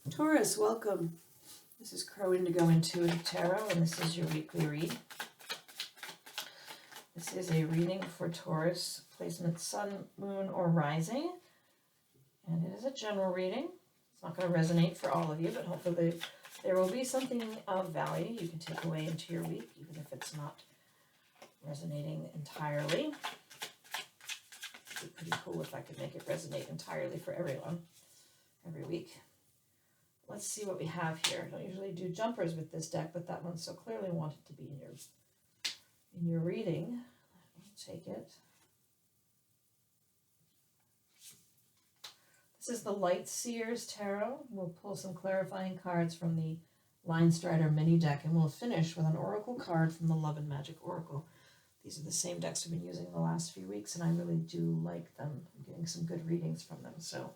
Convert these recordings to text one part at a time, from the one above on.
Taurus, welcome. This is Crow Indigo Intuitive Tarot, and this is your weekly read. This is a reading for Taurus, placement Sun, Moon, or Rising. And it is a general reading. It's not going to resonate for all of you, but hopefully there will be something of value you can take away into your week, even if it's not resonating entirely. It'd be pretty cool if I could make it resonate entirely for everyone every week. Let's see what we have here. I don't usually do jumpers with this deck, but that one so clearly wanted to be in your reading. I'll take it. This is the Light Seers Tarot. We'll pull some clarifying cards from the Linestrider mini deck, and we'll finish with an oracle card from the Love and Magic Oracle. These are the same decks we've been using the last few weeks, and I really do like them. I'm getting some good readings from them, so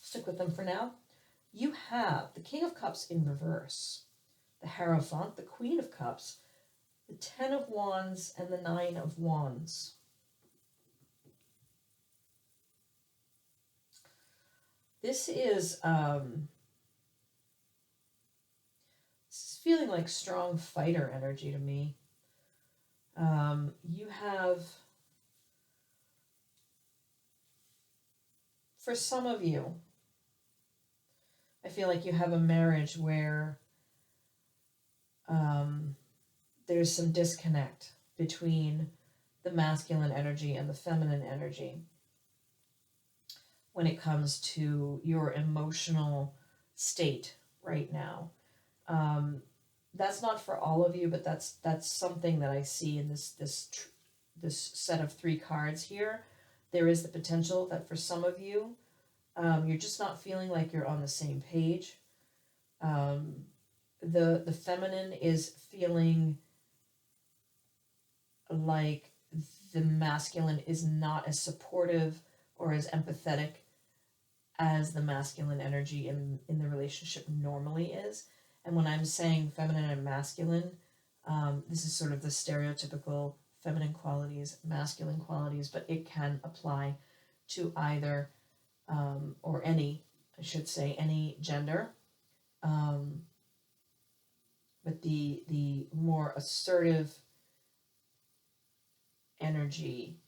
stick with them for now. You have the King of Cups in reverse, the Hierophant, the Queen of Cups, the Ten of Wands, and the Nine of Wands. This is feeling like strong fighter energy to me. You have, for some of you, I feel like you have a marriage where there's some disconnect between the masculine energy and the feminine energy when it comes to your emotional state right now. That's not for all of you, but that's something that I see in this set of three cards here. There is the potential that for some of you, you're just not feeling like you're on the same page. The feminine is feeling like the masculine is not as supportive or as empathetic as the masculine energy in the relationship normally is. And when I'm saying feminine and masculine, this is sort of the stereotypical feminine qualities, masculine qualities, but it can apply to either or any, I should say, any gender. But the more assertive energy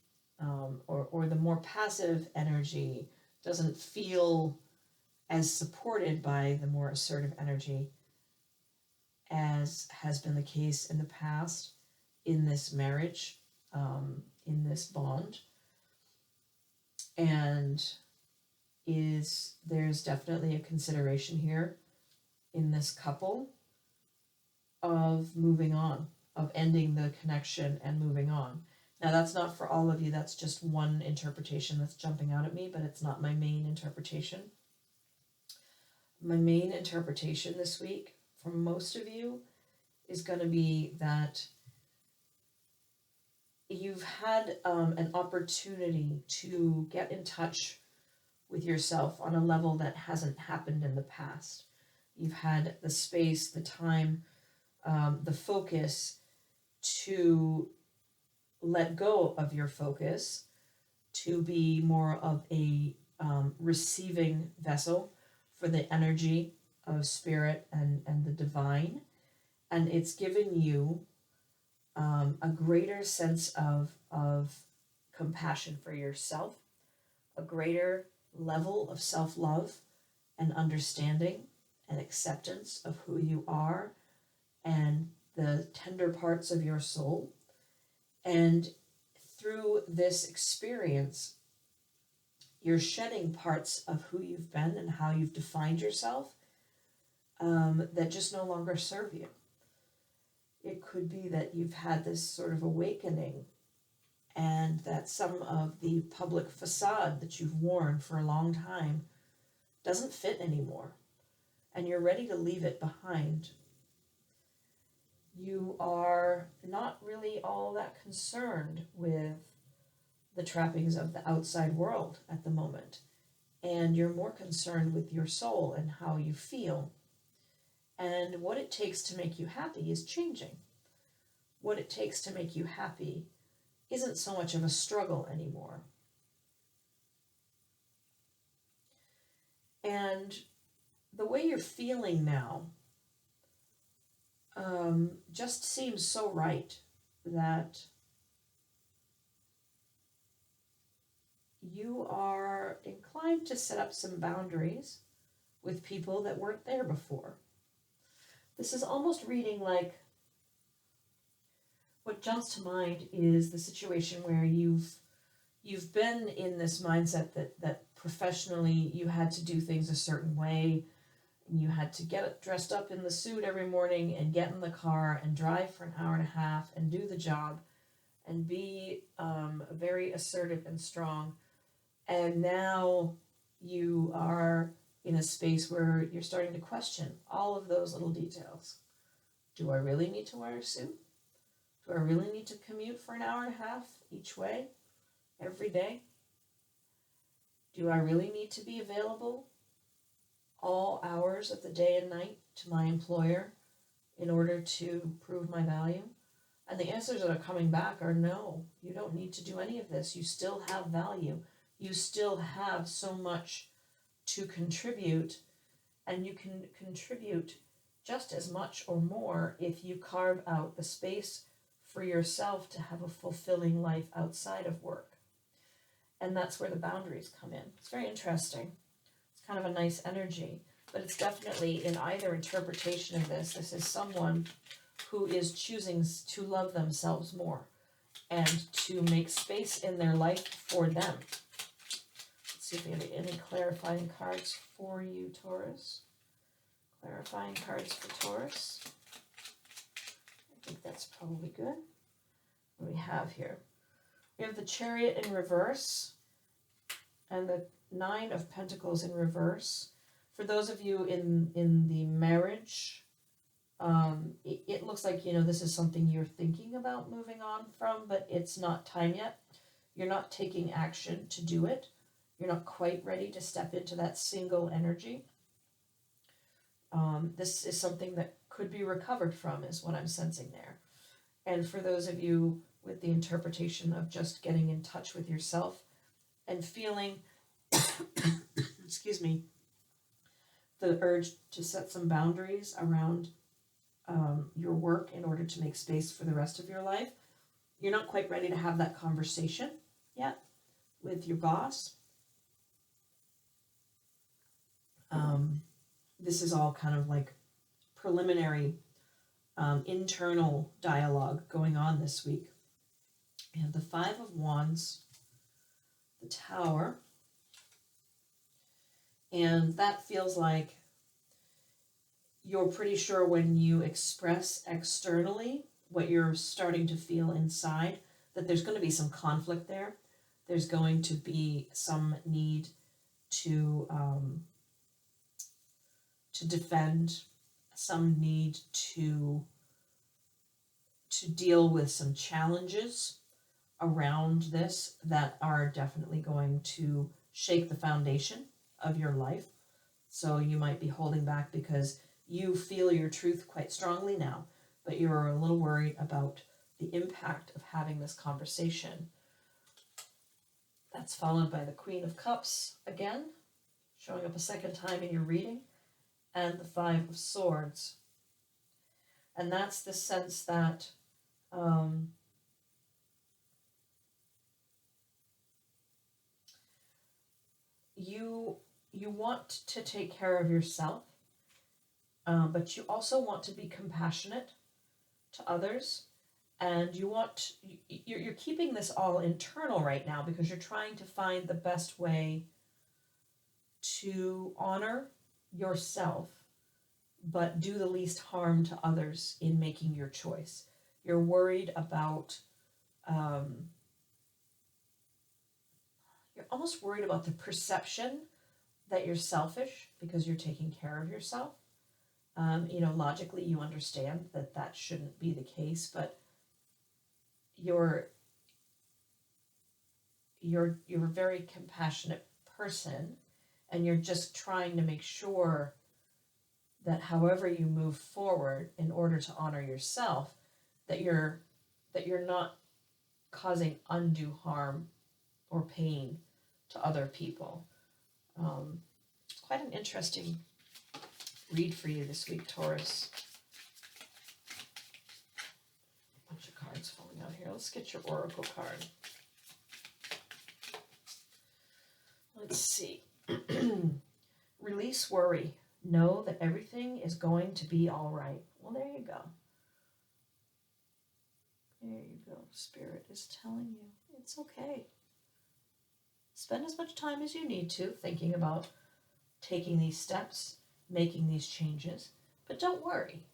or the more passive energy doesn't feel as supported by the more assertive energy as has been the case in the past in this marriage, in this bond. And there's definitely a consideration here in this couple of moving on, of ending the connection and moving on. Now, that's not for all of you. That's just one interpretation that's jumping out at me, but it's not my main interpretation. My main interpretation this week for most of you is going to be that you've had an opportunity to get in touch with yourself on a level that hasn't happened in the past. You've had the space, the time, the focus to let go of your focus, to be more of a receiving vessel for the energy of spirit and the divine. And it's given you a greater sense of compassion for yourself, a greater level of self-love and understanding and acceptance of who you are and the tender parts of your soul. And through this experience, you're shedding parts of who you've been and how you've defined yourself that just no longer serve you. It could be that you've had this sort of awakening and that some of the public facade that you've worn for a long time doesn't fit anymore, and you're ready to leave it behind. You are not really all that concerned with the trappings of the outside world at the moment, and you're more concerned with your soul and how you feel. And what it takes to make you happy is changing. What it takes to make you happy isn't so much of a struggle anymore. And the way you're feeling now just seems so right that you are inclined to set up some boundaries with people that weren't there before. This is almost reading like, what jumps to mind is the situation where you've been in this mindset that professionally you had to do things a certain way, and you had to get dressed up in the suit every morning and get in the car and drive for an hour and a half and do the job and be very assertive and strong. And now you are in a space where you're starting to question all of those little details. Do I really need to wear a suit? Do I really need to commute for an hour and a half each way, every day? Do I really need to be available all hours of the day and night to my employer in order to prove my value? And the answers that are coming back are no, you don't need to do any of this. You still have value. You still have so much to contribute, and you can contribute just as much or more if you carve out the space for yourself to have a fulfilling life outside of work. And that's where the boundaries come in. It's very interesting. It's kind of a nice energy, but it's definitely, in either interpretation of this, this is someone who is choosing to love themselves more and to make space in their life for them. Let's see if we have any clarifying cards for you, Taurus. Clarifying cards for Taurus. I think that's probably good. What do we have here? We have the Chariot in reverse and the Nine of Pentacles in reverse. For those of you in the marriage, it looks like, this is something you're thinking about moving on from, but it's not time yet. You're not taking action to do it. You're not quite ready to step into that single energy. This is something that could be recovered from, is what I'm sensing there. And for those of you with the interpretation of just getting in touch with yourself and feeling, excuse me, the urge to set some boundaries around your work in order to make space for the rest of your life, you're not quite ready to have that conversation yet with your boss. This is all kind of like preliminary internal dialogue going on this week. We have the Five of Wands, the Tower, and that feels like you're pretty sure when you express externally what you're starting to feel inside, that there's going to be some conflict there. There's going to be some need to defend, some need to deal with some challenges around this that are definitely going to shake the foundation of your life. So you might be holding back because you feel your truth quite strongly now, but you're a little worried about the impact of having this conversation. That's followed by the Queen of Cups again, showing up a second time in your reading, and the Five of Swords. And that's the sense that you want to take care of yourself, but you also want to be compassionate to others, and you're keeping this all internal right now because you're trying to find the best way to honor yourself but do the least harm to others in making your choice. You're worried about you're almost worried about the perception that you're selfish because you're taking care of yourself. Logically you understand that that shouldn't be the case, but you're a very compassionate person, and you're just trying to make sure that however you move forward in order to honor yourself, that you're not causing undue harm or pain to other people. It's quite an interesting read for you this week, Taurus? A bunch of cards falling out here. Let's get your oracle card. Let's see. Release worry. Know that everything is going to be all right. Well, there you go. There you go. Spirit is telling you it's okay. Spend as much time as you need to thinking about taking these steps, making these changes, but don't worry.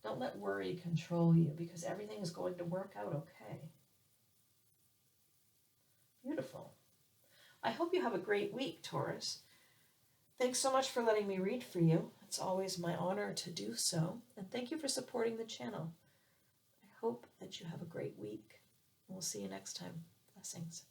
Don't let worry control you, because everything is going to work out okay. Beautiful. I hope you have a great week, Taurus. Thanks so much for letting me read for you. It's always my honor to do so. And thank you for supporting the channel. I hope that you have a great week. We'll see you next time. Blessings.